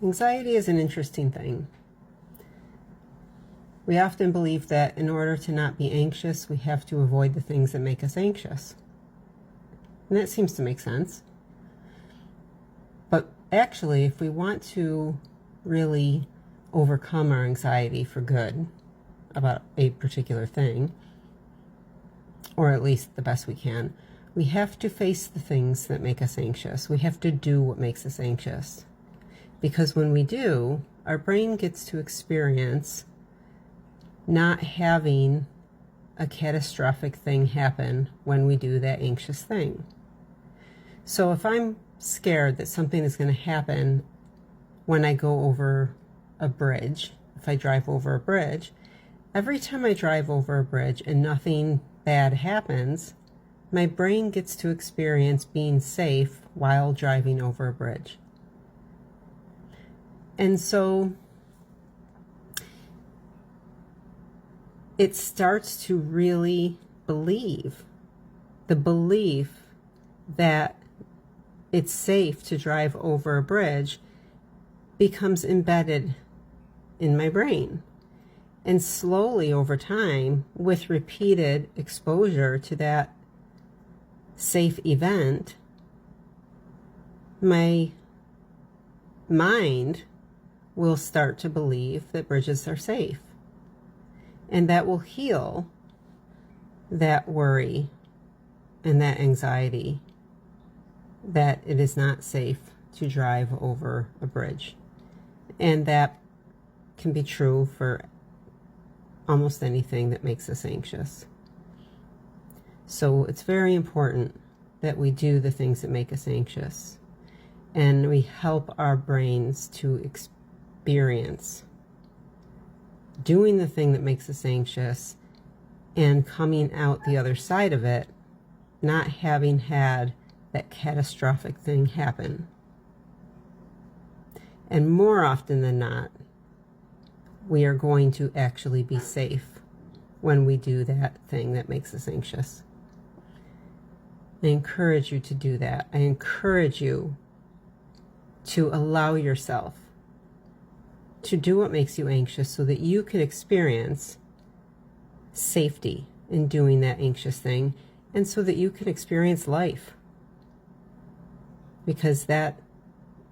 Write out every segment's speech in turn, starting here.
Anxiety is an interesting thing. We often believe that in order to not be anxious, we have to avoid the things that make us anxious. And that seems to make sense. But actually, if we want to really overcome our anxiety for good about a particular thing, or at least the best we can, we have to face the things that make us anxious. We have to do what makes us anxious. Because when we do, our brain gets to experience not having a catastrophic thing happen when we do that anxious thing. So if I'm scared that something is going to happen when I go over a bridge, if I drive over a bridge, every time I drive over a bridge and nothing bad happens, my brain gets to experience being safe while driving over a bridge. And so it starts to really believe, the belief that it's safe to drive over a bridge becomes embedded in my brain. And slowly over time, with repeated exposure to that safe event, my mind will start to believe that bridges are safe. And that will heal that worry and that anxiety that it is not safe to drive over a bridge. And that can be true for almost anything that makes us anxious. So it's very important that we do the things that make us anxious, and we help our brains to experience doing the thing that makes us anxious and coming out the other side of it, not having had that catastrophic thing happen. And more often than not, we are going to actually be safe when we do that thing that makes us anxious. I encourage you to do that. I encourage you to allow yourself to do what makes you anxious so that you can experience safety in doing that anxious thing, and so that you can experience life. Because that,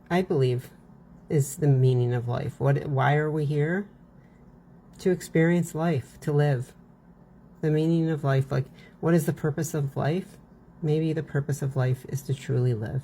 I believe, is the meaning of life. Why are we here? To experience life, to live. The meaning of life, like, what is the purpose of life? Maybe the purpose of life is to truly live.